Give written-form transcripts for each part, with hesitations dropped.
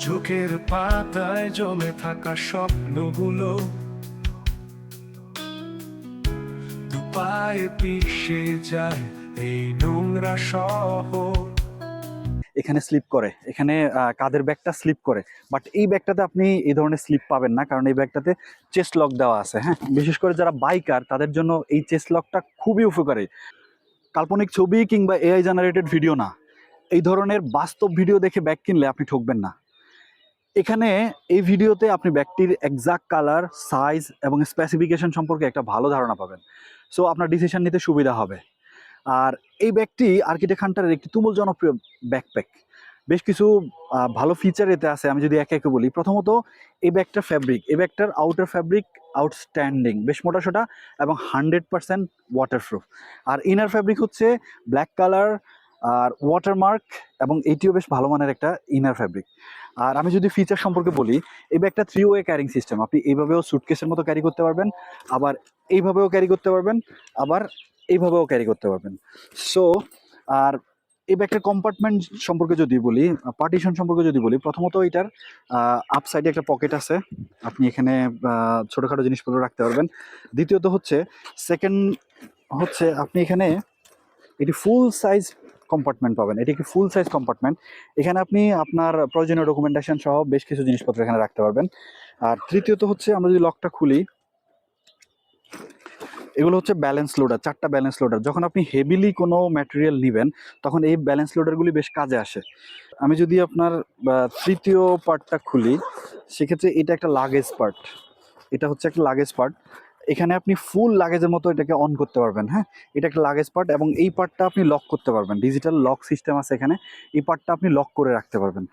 চোখের পাতায় জমে থাকা স্বপ্নগুলো দুপায়ে পিষে যায় এই নোংরা শহর। এখানে স্লিপ করে, এখানে কাঁধের ব্যাগটা স্লিপ করে, বাট এই ব্যাগটাতে আপনি এই ধরনের স্লিপ পাবেন না, কারণ এই ব্যাগটাতে চেস্ট লক দেওয়া আছে। হ্যাঁ, বিশেষ করে যারা বাইকার তাদের জন্য এই চেস্ট লকটা খুবই উপকারী। কাল্পনিক ছবি কিংবা এআই জেনারেটেড ভিডিও না, এই ধরনের বাস্তব ভিডিও দেখে ব্যাগ কিনলে আপনি ঠকবেন না। এখানে এই ভিডিওতে আপনি ব্যাগটির এক্সাক্ট কালার, সাইজ এবং স্পেসিফিকেশন সম্পর্কে একটা ভালো ধারণা পাবেন। সো আপনার ডিসিশন নিতে সুবিধা হবে। আর এই ব্যাগটি আর্কিটেক্ট হান্টারের একটি তুমুল জনপ্রিয় ব্যাকপ্যাক। বেশ কিছু ভালো ফিচার এতে আছে, আমি যদি একে একে বলি। প্রথমত, এই ব্যাগটার ফ্যাব্রিক, এই ব্যাগটার আউটার ফ্যাব্রিক আউটস্ট্যান্ডিং, বেশ মোটাসোটা এবং 100% ওয়াটারপ্রুফ। আর ইনার ফ্যাব্রিক হচ্ছে ব্ল্যাক কালার আর ওয়াটারমার্ক, এবং এটিও বেশ ভালো মানের একটা ইনার ফ্যাব্রিক। আর আমি যদি ফিচার সম্পর্কে বলি, এই ব্যাগটা 3 ওয়ে ক্যারিং সিস্টেম। আপনি এইভাবেও সুটকেসের মতো ক্যারি করতে পারবেন, আবার এইভাবেও ক্যারি করতে পারবেন, আবার এইভাবেও ক্যারি করতে পারবেন। সো আর এই ব্যাগটার কম্পার্টমেন্ট সম্পর্কে যদি বলি, পার্টিশন সম্পর্কে যদি বলি, প্রথমত এটার আপ সাইডে একটা পকেট আছে, আপনি এখানে ছোটোখাটো জিনিসপত্র রাখতে পারবেন। দ্বিতীয়ত হচ্ছে, সেকেন্ড হচ্ছে, আপনি এখানে এটি ফুল সাইজ কম্পার্টমেন্ট পাবেন। এটি একটি ফুল সাইজ কম্পার্টমেন্ট। এখানে আপনি আপনার প্রয়োজনীয় ডকুমেন্টেশন সহ বেশ কিছু জিনিসপত্র এখানে রাখতে পারবেন। আর তৃতীয়ত হচ্ছে, আমরা যদি লকটা খুলি, এগুলো হচ্ছে ব্যালেন্স লোডার, 4টা ব্যালেন্স লোডার। যখন আপনি হেভিলি কোনো ম্যাটেরিয়াল নেবেন, তখন এই ব্যালেন্স লোডারগুলি বেশ কাজে আসে। আমি যদি আপনার তৃতীয় পার্টটা খুলি, সেক্ষেত্রে এটা একটা লাগেজ পার্ট। এটা হচ্ছে একটা লাগেজ পার্ট। এখানে আপনি ফুল লাগেজের মতো এটাকে অন করতে পারবেন। হ্যাঁ, এটা একটা লাগেজ পার্ট, এবং এই পার্টটা আপনি লক করতে পারবেন। ডিজিটাল লক সিস্টেম আছে এখানে, এই পার্টটা আপনি লক করে রাখতে পারবেন।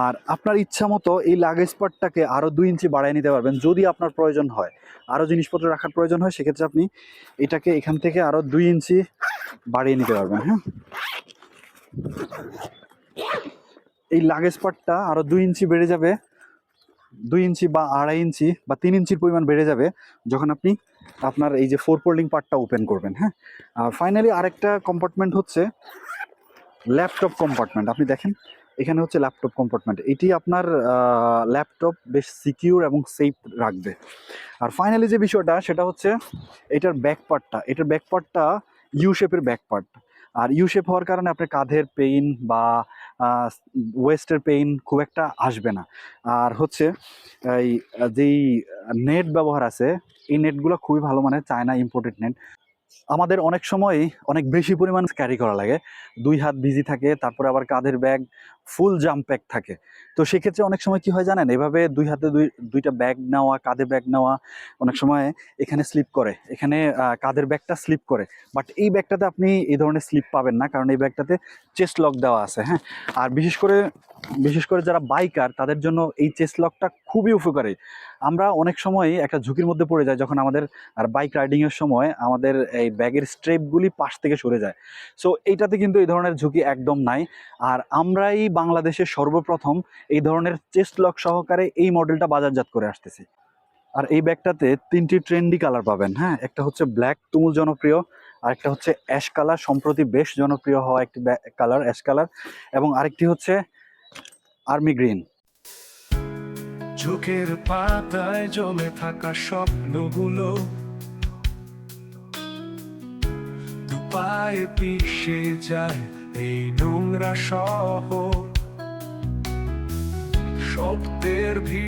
আর আপনার ইচ্ছা মতো এই লাগেজ পার্টটাকে আরও 2 ইঞ্চি বাড়িয়ে নিতে পারবেন যদি আপনার প্রয়োজন হয়। আরও জিনিসপত্র রাখার প্রয়োজন হয়, সেক্ষেত্রে আপনি এটাকে এখান থেকে আরও 2 ইঞ্চি বাড়িয়ে নিতে পারবেন। হ্যাঁ, এই লাগেজ পার্টটা আরও 2 ইঞ্চি বেড়ে যাবে, 2 ইঞ্চি বা 2.5 ইঞ্চি বা 3 ইঞ্চির পরিমাণ বেড়ে যাবে যখন আপনি আপনার এই যে 4 ফোল্ডিং পার্টটা ওপেন করবেন। হ্যাঁ, আর ফাইনালি আরেকটা কম্পার্টমেন্ট হচ্ছে ল্যাপটপ কম্পার্টমেন্ট। আপনি দেখেন, এখানে হচ্ছে ল্যাপটপ কম্পার্টমেন্ট। এটি আপনার ল্যাপটপ বেশ সিকিউর এবং সেফ রাখবে। আর ফাইনালি যে বিষয়টা, সেটা হচ্ছে এটার ব্যাক পার্টটা। এটার ব্যাক পার্টটা ইউ শেপের back part. Are you shape হওয়ার কারণে আপনার কাঁধের পেইন বা ওয়েস্টের পেইন খুব একটা আসবে না। আর হচ্ছে এই যেই নেট ব্যবহার আছে, এই নেটগুলো খুবই ভালো মানের, চায়না ইম্পোর্টেড নেট। আমাদের অনেক সময় অনেক বেশি পরিমাণ ক্যারি করা লাগে, 2 হাত বিজি থাকে, তারপরে আবার কাঁধের ব্যাগ ফুল জাম্প প্যাক থাকে। তো সেক্ষেত্রে অনেক সময় কি হয় জানেন, এভাবে 2 হাতে দুইটা ব্যাগ নেওয়া, কাঁধে ব্যাগ নেওয়া অনেক সময় এখানে স্লিপ করে, এখানে কাঁধের ব্যাগটা স্লিপ করে, বাট এই ব্যাগটাতে আপনি এই ধরনের স্লিপ পাবেন না, কারণ এই ব্যাগটাতে চেস্ট লক দেওয়া আছে। হ্যাঁ, আর বিশেষ করে যারা বাইকার তাদের জন্য এই চেস্ট লকটা খুবই উপকারী। আমরা অনেক সময় একটা ঝুঁকির মধ্যে পড়ে যাই, যখন আমাদের আর বাইক রাইডিংয়ের সময় আমাদের এই ব্যাগের স্ট্রেপগুলি পাশ থেকে সরে যায়। সো এইটাতে কিন্তু এই ধরনের ঝুঁকি একদম নাই। আর আমরাই বাংলাদেশের সর্বপ্রথম এই ধরনের চেস্ট লক সহকারে এই মডেলটা বাজারজাত করে আসতেছি। আর এই ব্যাগটাতে 3টি ট্রেন্ডি কালার পাবেন। হ্যাঁ, একটা হচ্ছে ব্ল্যাক, তুমুল জনপ্রিয়। আর একটা হচ্ছে অ্যাশ কালার, সম্প্রতি বেশ জনপ্রিয় হওয়া একটি কালার, অ্যাশ কালার। এবং আরেকটি হচ্ছে আর্মি গ্রিন। চোখের পাতায় জমে থাকা স্বপ্নগুলো দুপায়ে পিষে যায় এই নোংরা শহর। শব্দের